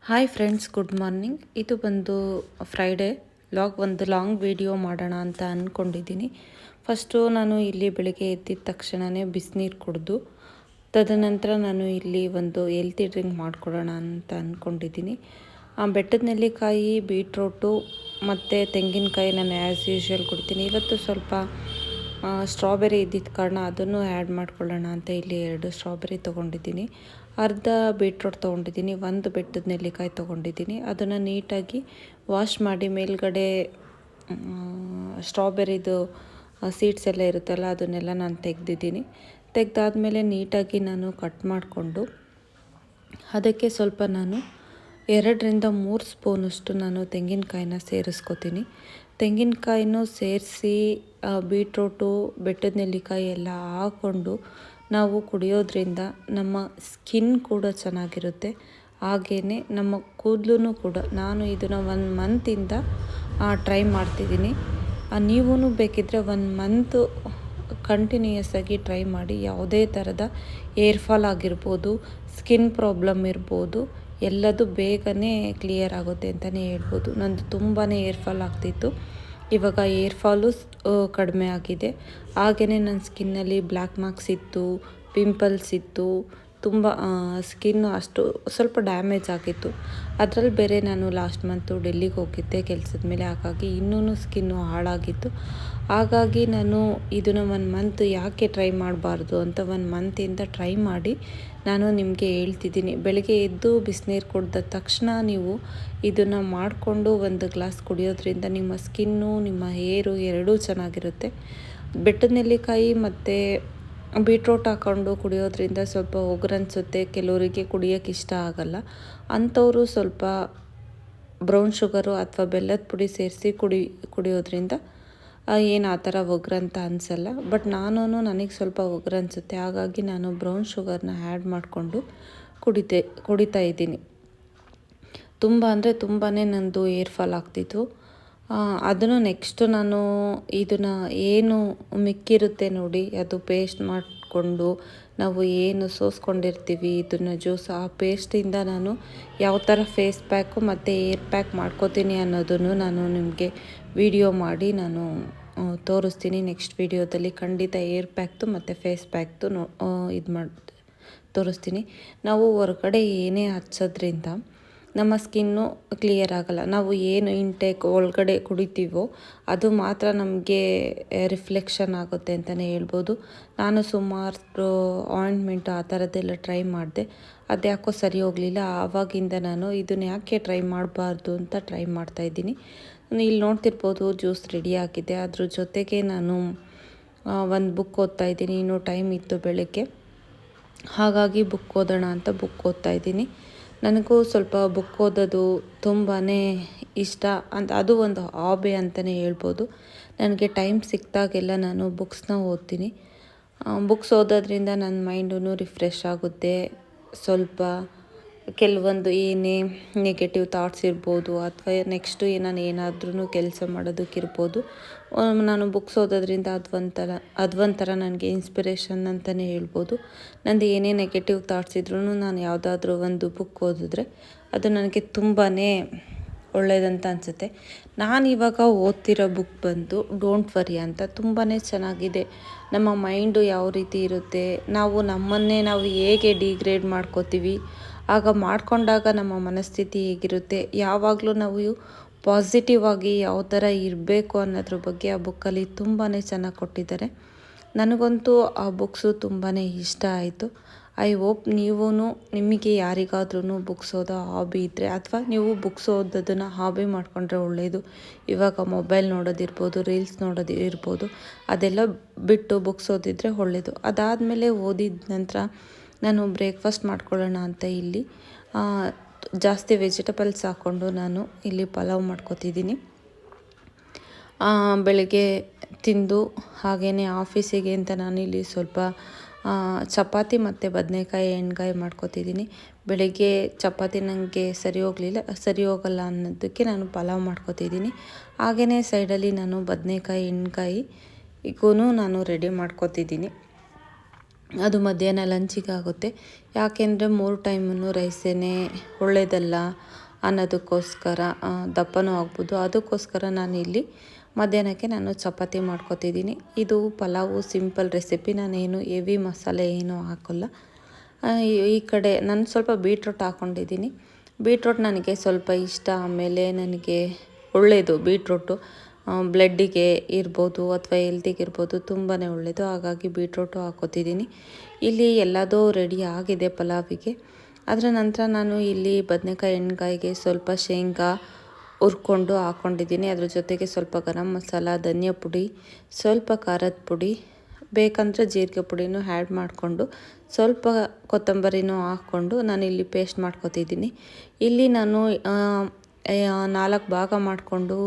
Hi friends, good morning. ಇದು ಬಂದು Friday ಒಂದು ಲಾಂಗ್ ವಿಡಿಯೋ ಮಾಡೋಣ ಅಂತ ಅಂದ್ಕೊಂಡಿದ್ದೀನಿ. ಫಸ್ಟು ನಾನು ಇಲ್ಲಿ ಬೆಳಿಗ್ಗೆ ಎದ್ದಿದ ತಕ್ಷಣವೇ ಬಿಸಿನೀರು ಕುಡಿದು ತದನಂತರ ನಾನು ಇಲ್ಲಿ ಒಂದು ಹೆಲ್ತಿ ಡ್ರಿಂಕ್ ಮಾಡಿಕೊಡೋಣ ಅಂತ ಅಂದ್ಕೊಂಡಿದ್ದೀನಿ. ಬೆಟ್ಟದ ನೆಲ್ಲಿಕಾಯಿ, ಬೀಟ್ರೋಟು ಮತ್ತು ತೆಂಗಿನಕಾಯಿ ನಾನು ಆ್ಯಸ್ ಯೂಶ್ವಲ್ ಕೊಡ್ತೀನಿ. ಇವತ್ತು ಸ್ವಲ್ಪ ಸ್ಟ್ರಾಬೆರಿ ಇದ್ದಿದ್ದ ಕಾರಣ ಅದನ್ನು ಆ್ಯಡ್ ಮಾಡ್ಕೊಳ್ಳೋಣ ಅಂತ ಇಲ್ಲಿ 2 ಸ್ಟ್ರಾಬೆರಿ ತೊಗೊಂಡಿದ್ದೀನಿ, ಅರ್ಧ ಬೀಟ್ರೋಟ್ ತೊಗೊಂಡಿದ್ದೀನಿ, ಒಂದು ಬೆಟ್ಟದ ನೆಲ್ಲಿಕಾಯಿ ತೊಗೊಂಡಿದ್ದೀನಿ. ಅದನ್ನು ನೀಟಾಗಿ ವಾಶ್ ಮಾಡಿ ಮೇಲ್ಗಡೆ ಸ್ಟ್ರಾಬೆರಿದು ಸೀಡ್ಸ್ ಎಲ್ಲ ಇರುತ್ತಲ್ಲ ಅದನ್ನೆಲ್ಲ ನಾನು ತೆಗೆದಾದ್ಮೇಲೆ ನೀಟಾಗಿ ನಾನು ಕಟ್ ಮಾಡಿಕೊಂಡು ಅದಕ್ಕೆ ಸ್ವಲ್ಪ ನಾನು 2-3 ಸ್ಪೂನಷ್ಟು ನಾನು ತೆಂಗಿನಕಾಯಿನ ಸೇರಿಸ್ಕೊತೀನಿ. ತೆಂಗಿನಕಾಯಿನೂ ಸೇರಿಸಿ ಬೀಟ್ರೋಟು, ಬೆಟ್ಟದ ನೆಲ್ಲಿಕಾಯಿ ಎಲ್ಲ ಹಾಕ್ಕೊಂಡು ನಾವು ಕುಡಿಯೋದ್ರಿಂದ ನಮ್ಮ ಸ್ಕಿನ್ ಕೂಡ ಚೆನ್ನಾಗಿರುತ್ತೆ. ಹಾಗೆಯೇ ನಮ್ಮ ಕೂದಲು ಕೂಡ. ನಾನು ಇದನ್ನು 1 ಮಂತಿಂದ ಟ್ರೈ ಮಾಡ್ತಿದ್ದೀನಿ. ನೀವೂ ಬೇಕಿದ್ದರೆ 1 ಮಂತು ಕಂಟಿನ್ಯೂಯಸ್ ಆಗಿ ಟ್ರೈ ಮಾಡಿ. ಯಾವುದೇ ಥರದ ಏರ್ ಫಾಲ್ ಆಗಿರ್ಬೋದು, ಸ್ಕಿನ್ ಪ್ರಾಬ್ಲಮ್ ಇರ್ಬೋದು, ಎಲ್ಲದು ಬೇಗನೆ ಕ್ಲಿಯರ್ ಆಗುತ್ತೆ ಅಂತಲೇ ಹೇಳ್ಬೋದು. ನಂದು ತುಂಬಾ ಏರ್ ಫಾಲ್ ಆಗ್ತಿತ್ತು. ಇವಾಗ ಏರ್ ಫಾಲು ಕಡಿಮೆ ಆಗಿದೆ. ಹಾಗೆಯೇ ನನ್ನ ಸ್ಕಿನ್ನಲ್ಲಿ ಬ್ಲ್ಯಾಕ್ ಮಾರ್ಕ್ಸ್ ಇತ್ತು, ಪಿಂಪಲ್ಸ್ ಇತ್ತು, ತುಂಬ ಸ್ಕಿನ್ನು ಸ್ವಲ್ಪ ಡ್ಯಾಮೇಜ್ ಆಗಿತ್ತು. ಅದರಲ್ಲಿ ಬೇರೆ ನಾನು ಲಾಸ್ಟ್ ಮಂತು ಡೆಲ್ಲಿಗೆ ಹೋಗಿದ್ದೆ ಕೆಲಸದ ಮೇಲೆ. ಹಾಗಾಗಿ ಇನ್ನೂ ಸ್ಕಿನ್ನು ಹಾಳಾಗಿತ್ತು. ಹಾಗಾಗಿ ನಾನು ಇದನ್ನು 1 ಮಂತ್ ಯಾಕೆ ಟ್ರೈ ಮಾಡಬಾರ್ದು ಅಂತ 1 ಮಂತಿಂದ ಟ್ರೈ ಮಾಡಿ ನಾನು ನಿಮಗೆ ಹೇಳ್ತಿದ್ದೀನಿ. ಬೆಳಗ್ಗೆ ಎದ್ದು ಬಿಸಿನೀರು ಕುಡಿದ ತಕ್ಷಣ ನೀವು ಇದನ್ನು ಮಾಡಿಕೊಂಡು 1 ಗ್ಲಾಸ್ ಕುಡಿಯೋದ್ರಿಂದ ನಿಮ್ಮ ಸ್ಕಿನ್ನು, ನಿಮ್ಮ ಹೇರು ಎರಡೂ ಚೆನ್ನಾಗಿರುತ್ತೆ. ಬೆಟ್ಟದ ನೆಲ್ಲಿಕಾಯಿ ಮತ್ತು ಬೀಟ್ರೋಟ್ ಹಾಕ್ಕೊಂಡು ಕುಡಿಯೋದ್ರಿಂದ ಸ್ವಲ್ಪ ಒಗರನ್ಸುತ್ತೆ. ಕೆಲವರಿಗೆ ಕುಡಿಯೋಕ್ಕೆ ಇಷ್ಟ ಆಗಲ್ಲ. ಅಂಥವರು ಸ್ವಲ್ಪ ಬ್ರೌನ್ ಶುಗರು ಅಥವಾ ಬೆಲ್ಲದ ಪುಡಿ ಸೇರಿಸಿ ಕುಡಿಯೋದ್ರಿಂದ ಏನು ಆ ಥರ ಒಗ್ರಂತ ಅನಿಸಲ್ಲ. ಬಟ್ ನನಗೆ ಸ್ವಲ್ಪ ಒಗ್ರು ಅನಿಸುತ್ತೆ. ಹಾಗಾಗಿ ನಾನು ಬ್ರೌನ್ ಶುಗರ್ನ ಆ್ಯಡ್ ಮಾಡಿಕೊಂಡು ಕುಡಿತಾ ಇದ್ದೀನಿ. ತುಂಬ ಅಂದರೆ ತುಂಬಾ ನಂದು ಏರ್ ಫಾಲ್ ಆಗ್ತಿತ್ತು. ಅದನ್ನು ನೆಕ್ಸ್ಟು ನಾನು ಇದನ್ನು ಏನು ಮಿಕ್ಕಿರುತ್ತೆ ನೋಡಿ, ಅದು ಪೇಸ್ಟ್ ಮಾಡಿಕೊಂಡು ನಾವು ಏನು ಸೋಸ್ಕೊಂಡಿರ್ತೀವಿ ಇದನ್ನು ಜ್ಯೂಸ್, ಆ ಪೇಸ್ಟಿಂದ ನಾನು ಯಾವ ಥರ ಫೇಸ್ ಪ್ಯಾಕು ಮತ್ತು ಏರ್ ಪ್ಯಾಕ್ ಮಾಡ್ಕೋತೀನಿ ಅನ್ನೋದನ್ನು ನಾನು ನಿಮಗೆ ವಿಡಿಯೋ ಮಾಡಿ ನಾನು ತೋರಿಸ್ತೀನಿ. ನೆಕ್ಸ್ಟ್ ವಿಡಿಯೋದಲ್ಲಿ ಖಂಡಿತ ಏರ್ ಪ್ಯಾಕ್ದು ಮತ್ತು ಫೇಸ್ ಪ್ಯಾಕ್ದು ತೋರಿಸ್ತೀನಿ. ನಾವು ಹೊರಗಡೆ ಏನೇ ಹಚ್ಚೋದ್ರಿಂದ ನಮ್ಮ ಸ್ಕಿನ್ನು ಕ್ಲಿಯರ್ ಆಗಲ್ಲ. ನಾವು ಏನು ಇಂಟೇಕ್ ಒಳಗಡೆ ಕುಡಿತೀವೋ ಅದು ಮಾತ್ರ ನಮಗೆ ರಿಫ್ಲೆಕ್ಷನ್ ಆಗುತ್ತೆ ಅಂತಲೇ ಹೇಳ್ಬೋದು. ನಾನು ಸುಮಾರು ಆಯಿಂಟ್ಮೆಂಟು ಆ ಥರದ್ದೆಲ್ಲ ಟ್ರೈ ಮಾಡಿದೆ. ಅದ್ಯಾಕೋ ಸರಿ ಹೋಗಲಿಲ್ಲ. ಆವಾಗಿಂದ ನಾನು ಇದನ್ನು ಯಾಕೆ ಟ್ರೈ ಮಾಡಬಾರ್ದು ಅಂತ ಟ್ರೈ ಮಾಡ್ತಾಯಿದ್ದೀನಿ. ಇಲ್ಲಿ ನೋಡ್ತಿರ್ಬೋದು ಜ್ಯೂಸ್ ರೆಡಿ ಆಗಿದೆ. ಅದ್ರ ಜೊತೆಗೆ ನಾನು ಒಂದು ಬುಕ್ ಓದ್ತಾ ಇದ್ದೀನಿ. ಇನ್ನೂ ಟೈಮ್ ಇತ್ತು ಬೆಳಗ್ಗೆ, ಹಾಗಾಗಿ ಬುಕ್ ಓದೋಣ ಅಂತ ಬುಕ್ ಓದ್ತಾ ಇದ್ದೀನಿ. ನನಗೂ ಸ್ವಲ್ಪ ಬುಕ್ ಓದೋದು ತುಂಬಾ ಇಷ್ಟ ಅಂತ, ಅದು ಒಂದು ಹಾಬಿ ಅಂತಲೇ ಹೇಳ್ಬೋದು. ನನಗೆ ಟೈಮ್ ಸಿಕ್ಕಿದಾಗೆಲ್ಲ ನಾನು ಬುಕ್ಸ್ನ ಓದ್ತೀನಿ. ಬುಕ್ಸ್ ಓದೋದ್ರಿಂದ ನನ್ನ ಮೈಂಡೂ ರಿಫ್ರೆಶ್ ಆಗುತ್ತೆ. ಸ್ವಲ್ಪ ಕೆಲವೊಂದು ಏನೇ ನೆಗೆಟಿವ್ ಥಾಟ್ಸ್ ಇರ್ಬೋದು ಅಥವಾ ನೆಕ್ಸ್ಟು ನಾನು ಏನಾದ್ರೂ ಕೆಲಸ ಮಾಡೋದಕ್ಕಿರ್ಬೋದು, ನಾನು ಬುಕ್ಸ್ ಓದೋದ್ರಿಂದ ಅದೊಂಥರ ನನಗೆ ಇನ್ಸ್ಪಿರೇಷನ್ ಅಂತಲೇ ಹೇಳ್ಬೋದು. ನಂದು ಏನೇ ನೆಗೆಟಿವ್ ಥಾಟ್ಸ್ ಇದ್ರೂ ನಾನು ಯಾವುದಾದ್ರೂ ಒಂದು ಬುಕ್ ಓದಿದ್ರೆ ಅದು ನನಗೆ ತುಂಬಾ ಒಳ್ಳೆಯದಂತ ಅನಿಸುತ್ತೆ. ನಾನಿವಾಗ ಓದ್ತಿರೋ ಬುಕ್ ಬಂದು ಡೋಂಟ್ ವರಿ ಅಂತ. ತುಂಬಾ ಚೆನ್ನಾಗಿದೆ. ನಮ್ಮ ಮೈಂಡು ಯಾವ ರೀತಿ ಇರುತ್ತೆ, ನಾವು ನಮ್ಮನ್ನೇ ನಾವು ಹೇಗೆ ಡಿಗ್ರೇಡ್ ಮಾಡ್ಕೋತೀವಿ, ಆಗ ಮಾಡಿಕೊಂಡಾಗ ನಮ್ಮ ಮನಸ್ಥಿತಿ ಹೇಗಿರುತ್ತೆ, ಯಾವಾಗಲೂ ನಾವು ಪಾಸಿಟಿವ್ ಆಗಿ ಯಾವ ಥರ ಇರಬೇಕು ಅನ್ನೋದ್ರ ಬಗ್ಗೆ ಆ ಬುಕ್ಕಲ್ಲಿ ತುಂಬಾ ಚೆನ್ನಾಗಿ ಕೊಟ್ಟಿದ್ದಾರೆ. ನನಗಂತೂ ಆ ಬುಕ್ಸು ತುಂಬಾ ಇಷ್ಟ ಆಯಿತು. ಐ ಹೋಪ್ ನಿಮಗೆ ಯಾರಿಗಾದ್ರೂ ಬುಕ್ಸ್ ಓದೋ ಹಾಬಿ ಇದ್ದರೆ ಅಥವಾ ನೀವು ಬುಕ್ಸ್ ಓದೋದನ್ನು ಹಾಬಿ ಮಾಡಿಕೊಂಡ್ರೆ ಒಳ್ಳೆಯದು. ಇವಾಗ ಮೊಬೈಲ್ ನೋಡೋದಿರ್ಬೋದು, ರೀಲ್ಸ್ ನೋಡೋದಿರ್ಬೋದು, ಅದೆಲ್ಲ ಬಿಟ್ಟು ಬುಕ್ಸ್ ಓದಿದರೆ ಒಳ್ಳೆಯದು. ಅದಾದಮೇಲೆ ಓದಿದ ನಂತರ ನಾನು ಬ್ರೇಕ್ಫಾಸ್ಟ್ ಮಾಡ್ಕೊಳ್ಳೋಣ ಅಂತ ಇಲ್ಲಿ ಜಾಸ್ತಿ ವೆಜಿಟೇಬಲ್ಸ್ ಹಾಕ್ಕೊಂಡು ನಾನು ಇಲ್ಲಿ ಪಲಾವ್ ಮಾಡ್ಕೊತಿದ್ದೀನಿ. ಬೆಳಗ್ಗೆ ತಿಂದು ಹಾಗೆಯೇ ಆಫೀಸಿಗೆ ಅಂತ ನಾನಿಲ್ಲಿ ಸ್ವಲ್ಪ ಚಪಾತಿ ಮತ್ತು ಬದನೆಕಾಯಿ ಎಣ್ಗಾಯಿ ಮಾಡ್ಕೊತಿದ್ದೀನಿ. ಬೆಳಗ್ಗೆ ಚಪಾತಿ ನನಗೆ ಸರಿ ಹೋಗಲ್ಲ ಅನ್ನೋದಕ್ಕೆ ನಾನು ಪಲಾವ್ ಮಾಡ್ಕೊತಿದ್ದೀನಿ. ಹಾಗೆಯೇ ಸೈಡಲ್ಲಿ ನಾನು ಬದನೆಕಾಯಿ ಎಣ್ಗಾಯಿ ಈಗೂ ನಾನು ರೆಡಿ ಮಾಡ್ಕೊತಿದ್ದೀನಿ. ಅದು ಮಧ್ಯಾಹ್ನ ಲಂಚಿಗೆ ಆಗುತ್ತೆ. ಯಾಕೆಂದರೆ 3 ಟೈಮೂ ರೈಸೇನೆ ಒಳ್ಳೆಯದಲ್ಲ ಅನ್ನೋದಕ್ಕೋಸ್ಕರ, ದಪ್ಪನೂ ಆಗ್ಬೋದು. ಅದಕ್ಕೋಸ್ಕರ ನಾನಿಲ್ಲಿ ಮಧ್ಯಾಹ್ನಕ್ಕೆ ನಾನು ಚಪಾತಿ ಮಾಡ್ಕೊತಿದ್ದೀನಿ. ಇದು ಪಲಾವು ಸಿಂಪಲ್ ರೆಸಿಪಿ, ನಾನೇನು ಹೆವಿ ಮಸಾಲೆ ಏನೂ ಹಾಕೋಲ್ಲ. ಈ ಕಡೆ ನಾನು ಸ್ವಲ್ಪ ಬೀಟ್ರೋಟ್ ಹಾಕ್ಕೊಂಡಿದ್ದೀನಿ. ಬೀಟ್ರೋಟ್ ನನಗೆ ಸ್ವಲ್ಪ ಇಷ್ಟ. ಆಮೇಲೆ ನನಗೆ ಒಳ್ಳೆಯದು ಬೀಟ್ರೋಟು, ಬ್ಲಡ್ಡಿಗೆ ಇರ್ಬೋದು ಅಥವಾ ಹೆಲ್ತಿಗೆ ಇರ್ಬೋದು, ತುಂಬಾ ಒಳ್ಳೆಯದು. ಹಾಗಾಗಿ ಬೀಟ್ರೋಟು ಹಾಕೋತಿದ್ದೀನಿ. ಇಲ್ಲಿ ಎಲ್ಲದೂ ರೆಡಿ ಆಗಿದೆ ಪಲಾವಿಗೆ. ಅದರ ನಂತರ ನಾನು ಇಲ್ಲಿ ಬದನೆಕಾಯಿ ಎಣ್ಗಾಯಿಗೆ ಸ್ವಲ್ಪ ಶೇಂಗಾ ಹುರ್ಕೊಂಡು ಹಾಕ್ಕೊಂಡಿದ್ದೀನಿ. ಅದ್ರ ಜೊತೆಗೆ ಸ್ವಲ್ಪ ಗರಂ ಮಸಾಲ, ಧನಿಯಾ ಪುಡಿ, ಸ್ವಲ್ಪ ಖಾರದ ಪುಡಿ, ಬೇಕಂದರೆ ಜೀರಿಗೆ ಪುಡಿನೂ ಆ್ಯಡ್ ಮಾಡಿಕೊಂಡು ಸ್ವಲ್ಪ ಕೊತ್ತಂಬರಿನೂ ಹಾಕ್ಕೊಂಡು ನಾನಿಲ್ಲಿ ಪೇಸ್ಟ್ ಮಾಡ್ಕೊತಿದ್ದೀನಿ. ಇಲ್ಲಿ ನಾನು 4 ಭಾಗ ಮಾಡಿಕೊಂಡು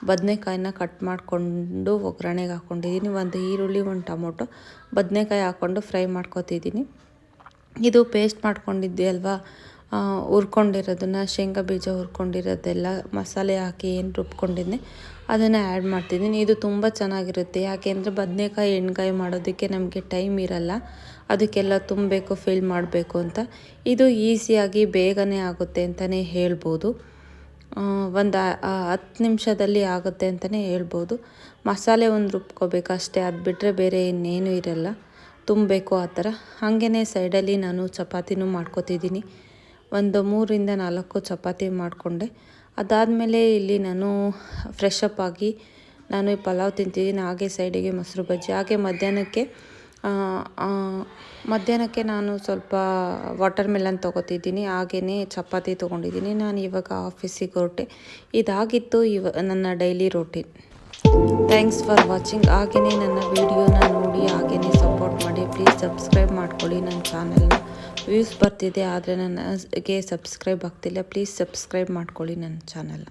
ಬದನೆಕಾಯಿನ ಕಟ್ ಮಾಡಿಕೊಂಡು ಒಗ್ಗರಣೆಗೆ ಹಾಕ್ಕೊಂಡಿದ್ದೀನಿ. 1 ಈರುಳ್ಳಿ, 1 ಟೊಮೊಟೊ, ಬದನೆಕಾಯಿ ಹಾಕ್ಕೊಂಡು ಫ್ರೈ ಮಾಡ್ಕೊತಿದ್ದೀನಿ. ಇದು ಪೇಸ್ಟ್ ಮಾಡ್ಕೊಂಡಿದ್ದೆ ಅಲ್ವಾ, ಹುರ್ಕೊಂಡಿರೋದನ್ನು, ಶೇಂಗಾ ಬೀಜ ಹುರ್ಕೊಂಡಿರೋದೆಲ್ಲ ಮಸಾಲೆ ಹಾಕಿ ಏನು ರುಬ್ಕೊಂಡಿದ್ದೆ ಅದನ್ನು ಆ್ಯಡ್ ಮಾಡ್ತಿದ್ದೀನಿ. ಇದು ತುಂಬ ಚೆನ್ನಾಗಿರುತ್ತೆ. ಯಾಕೆಂದರೆ ಬದನೆಕಾಯಿ ಎಣ್ಗಾಯಿ ಮಾಡೋದಕ್ಕೆ ನಮಗೆ ಟೈಮ್ ಇರಲ್ಲ, ಅದಕ್ಕೆಲ್ಲ ತುಂಬಬೇಕು, ಫಿಲ್ ಮಾಡಬೇಕು ಅಂತ. ಇದು ಈಸಿಯಾಗಿ ಬೇಗನೆ ಆಗುತ್ತೆ ಅಂತಲೇ ಹೇಳ್ಬೋದು. ಒಂದು 10 ನಿಮಿಷದಲ್ಲಿ ಆಗುತ್ತೆ ಅಂತಲೇ ಹೇಳ್ಬೋದು. ಮಸಾಲೆ ಒಂದು ರುಬ್ಕೋಬೇಕು ಅಷ್ಟೇ, ಅದು ಬಿಟ್ಟರೆ ಬೇರೆ ಇನ್ನೇನು ಇರಲ್ಲ, ತುಂಬಬೇಕು ಆ ಥರ. ಹಾಗೆಯೇ ಸೈಡಲ್ಲಿ ನಾನು ಚಪಾತಿನೂ ಮಾಡ್ಕೊತಿದ್ದೀನಿ. ಒಂದು 3ರಿಂದ 4 ಚಪಾತಿ ಮಾಡಿಕೊಂಡೆ. ಅದಾದಮೇಲೆ ಇಲ್ಲಿ ನಾನು ಫ್ರೆಶ್ ಅಪ್ ಆಗಿ ನಾನು ಈ ಪಲಾವ್ ತಿಂತಿದ್ದೀನಿ. ಹಾಗೆ ಸೈಡಿಗೆ ಮೊಸರು ಬಜ್ಜಿ. ಹಾಗೆ ಮಧ್ಯಾಹ್ನಕ್ಕೆ ನಾನು ಸ್ವಲ್ಪ ವಾಟರ್ ಮೆಲನ್ ತೊಗೋತಿದ್ದೀನಿ. ಹಾಗೆಯೇ ಚಪಾತಿ ತೊಗೊಂಡಿದ್ದೀನಿ. ನಾನು ಇವಾಗ ಆಫೀಸಿಗೆ ಹೊರಟೆ. ಇದಾಗಿತ್ತು ನನ್ನ daily routine. Thanks for watching. ಹಾಗೆಯೇ ನನ್ನ ವಿಡಿಯೋನ ನೋಡಿ ಹಾಗೆಯೇ ಸಪೋರ್ಟ್ ಮಾಡಿ. ಪ್ಲೀಸ್ ಸಬ್ಸ್ಕ್ರೈಬ್ ಮಾಡ್ಕೊಳ್ಳಿ ನನ್ನ ಚಾನಲ್ನ. ವ್ಯೂಸ್ ಬರ್ತಿದೆ ಆದರೆ ನನಗೆ ಸಬ್ಸ್ಕ್ರೈಬ್ ಆಗ್ತಿಲ್ಲ. ಪ್ಲೀಸ್ ಸಬ್ಸ್ಕ್ರೈಬ್ ಮಾಡ್ಕೊಳ್ಳಿ ನನ್ನ ಚಾನಲ್ನ.